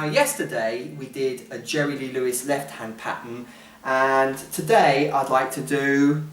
Now yesterday we did a Jerry Lee Lewis left hand pattern, and today I'd like to do,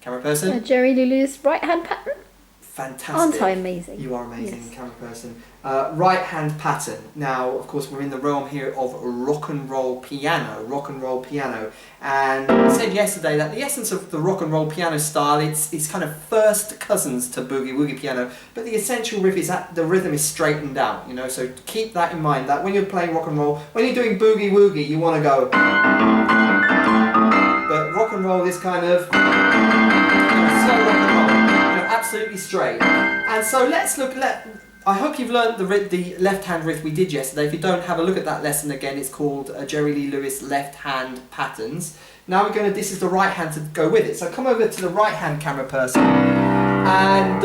camera person? A Jerry Lee Lewis right hand pattern? Fantastic. Aren't I amazing? You are amazing, yes. camera person. Right hand pattern. Now, of course, we're in the realm here of rock and roll piano. And I said yesterday that the essence of the rock and roll piano style, it's kind of first cousins to boogie woogie piano, but the essential riff is that the rhythm is straightened out, you know, so keep that in mind, that when you're playing rock and roll, when you're doing boogie woogie, you want to go, but rock and roll is kind of, slow rock and roll, absolutely straight. And so let's look at, I hope you've learned the left hand riff we did yesterday. If you don't, have a look at that lesson again. It's called Jerry Lee Lewis left hand patterns. Now we're going to, this is the right hand to go with it. So come over to the right hand, camera person. And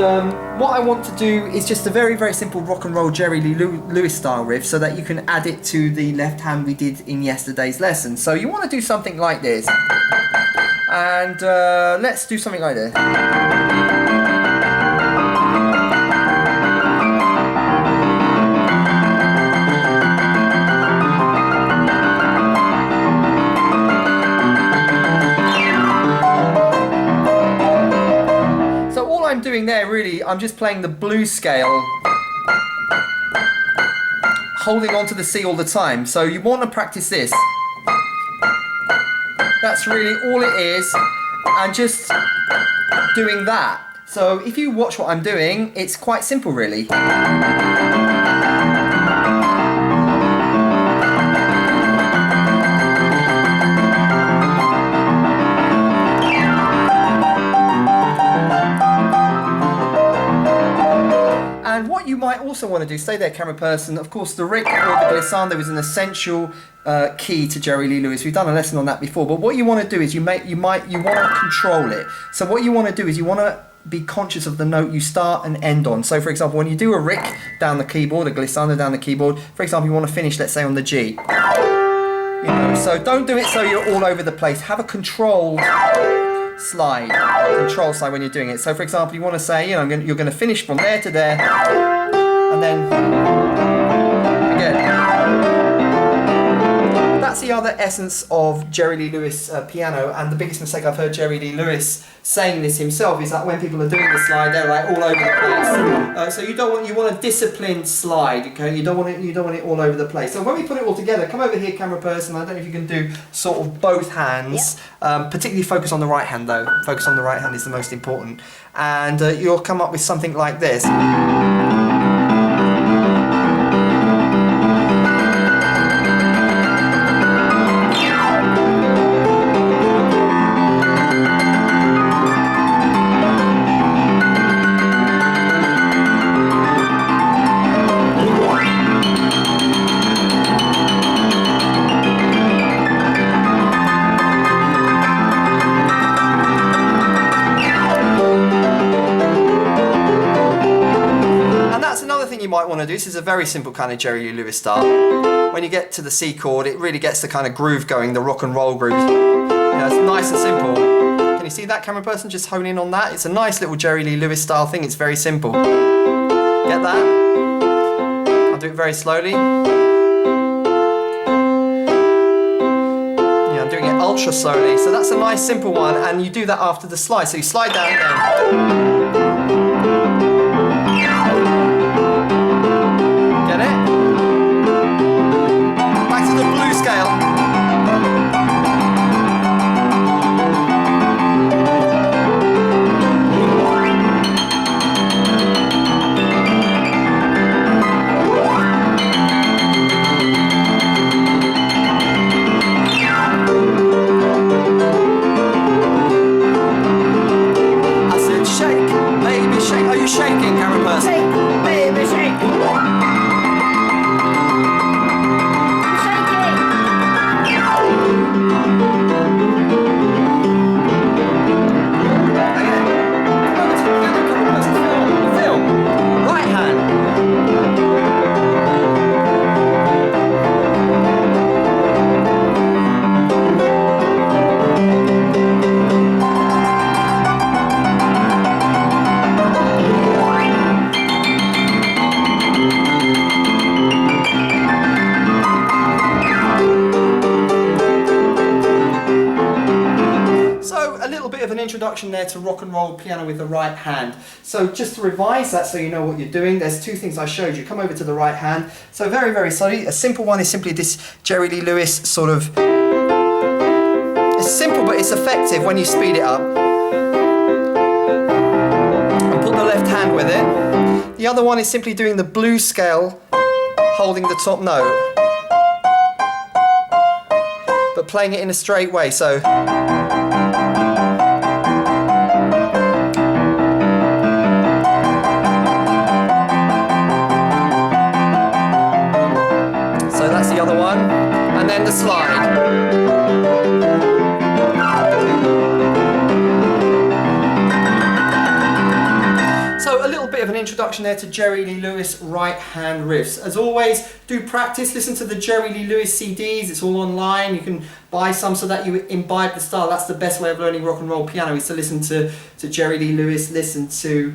what I want to do is just a very, very simple rock and roll Jerry Lee Lewis style riff, so that you can add it to the left hand we did in yesterday's lesson. So you want to do something like this. And let's do something like this. I'm doing there really, I'm just playing the blues scale, holding on to the C all the time. So you want to practice this. That's really all it is, and just doing that. So if you watch what I'm doing, it's quite simple really. And what you might also want to do, stay there camera person, of course the Riff or the glissando is an essential key to Jerry Lee Lewis. We've done a lesson on that before, but what you want to do is you want to control it. So what you want to do is you want to be conscious of the note you start and end on. So for example, when you do a Riff down the keyboard, a glissando down the keyboard, for example, you want to finish, let's say, on the G. You know, so don't do it so you're all over the place. Have a control slide when you're doing it. So for example, you want to say, you know, you're going to finish from there to there, and then again. That's the other essence of Jerry Lee Lewis piano, and the biggest mistake I've heard Jerry Lee Lewis saying this himself is that when people are doing the slide, they're like all over the place. So you want a disciplined slide, okay? You don't want it all over the place. So when we put it all together, come over here, camera person. I don't know if you can do sort of both hands. Yep. Particularly focus on the right hand though. Focus on the right hand is the most important, and you'll come up with something like this. You might want to do, this is a very simple kind of Jerry Lee Lewis style. When you get to the C chord, it really gets the kind of groove going, the rock and roll groove. Yeah, it's nice and simple. Can you see that, camera person? Just hone in on that. It's a nice little Jerry Lee Lewis style thing. It's very simple. Get that? I'll do it very slowly. Yeah, I'm doing it ultra slowly. So that's a nice simple one, and you do that after the slide. So you slide down again. Shaking, camera person. Shake, baby, shake. Film. Right hand. introduction there to rock and roll piano with the right hand. So just to revise that so you know what you're doing, there's two things I showed you. Come over to the right hand. So very, very slowly. A simple one is simply this Jerry Lee Lewis sort of... It's simple, but it's effective when you speed it up. And put the left hand with it. The other one is simply doing the blues scale, holding the top note, but playing it in a straight way. So that's the other one, and then the slide. So a little bit of an introduction there to Jerry Lee Lewis right hand riffs. As always, do practice, listen to the Jerry Lee Lewis CDs, it's all online, you can buy some so that you imbibe the style. That's the best way of learning rock and roll piano, is to listen to Jerry Lee Lewis, listen to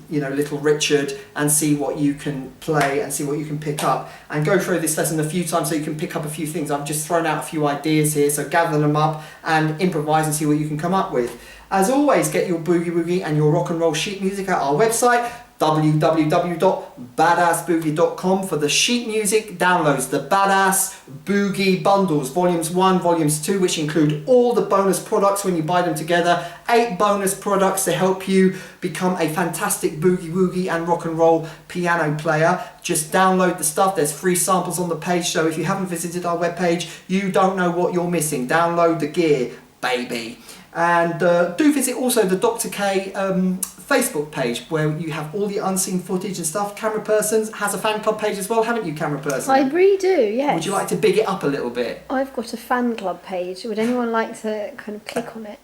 you know, Little Richard, and see what you can play and see what you can pick up. And go through this lesson a few times so you can pick up a few things. I've just thrown out a few ideas here, so gather them up and improvise and see what you can come up with. As always, get your boogie woogie and your rock and roll sheet music at our website, www.badassboogie.com, for the sheet music downloads, the Badass Boogie Bundles, Volumes 1, Volumes 2, which include all the bonus products when you buy them together. 8 bonus products to help you become a fantastic boogie woogie and rock and roll piano player. Just download the stuff, there's free samples on the page, so if you haven't visited our webpage, you don't know what you're missing. Download the gear, baby. And do visit also the Dr. K Facebook page, where you have all the unseen footage and stuff. Camera Persons has a fan club page as well, haven't you, Camera Person? I really do, yes. Would you like to big it up a little bit? I've got a fan club page. Would anyone like to kind of click on it?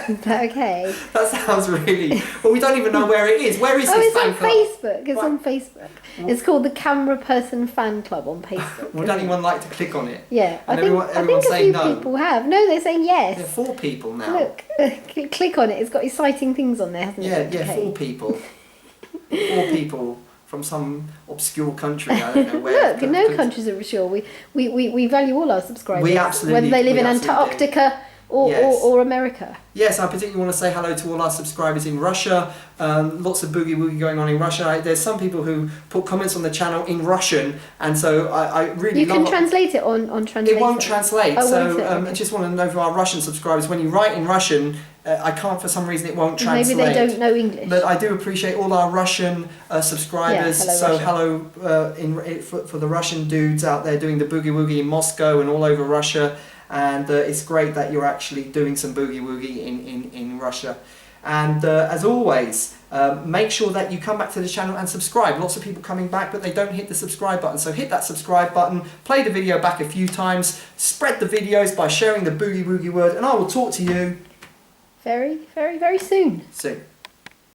Is that okay? That sounds really... Well, we don't even know where it is. Where is this fan club? It's on Facebook. It's on Facebook. It's called the Camera Person Fan Club on Facebook. Would anyone like to click on it? Yeah. And I think a few no. people have. No, they're saying yes. There are 4 people now. Look, click on it. It's got exciting things on there, hasn't it? Yeah, 4 people. 4 people from some obscure country. I don't know where. Look, no countries are sure. We value all our subscribers. We absolutely, whether they live in Antarctica or America. Yes, I particularly want to say hello to all our subscribers in Russia. Lots of boogie woogie going on in Russia. There's some people who put comments on the channel in Russian, and so I really love it. You can translate it on translate. It won't translate, so okay. I just want to know for our Russian subscribers, when you write in Russian, I can't, for some reason it won't translate. Maybe they don't know English. But I do appreciate all our Russian subscribers. Yeah, hello, for the Russian dudes out there doing the boogie woogie in Moscow and all over Russia. And it's great that you're actually doing some boogie woogie in Russia. And as always, make sure that you come back to the channel and subscribe. Lots of people coming back, but they don't hit the subscribe button. So hit that subscribe button, play the video back a few times, spread the videos by sharing the boogie woogie word, and I will talk to you very, very, very soon. Soon.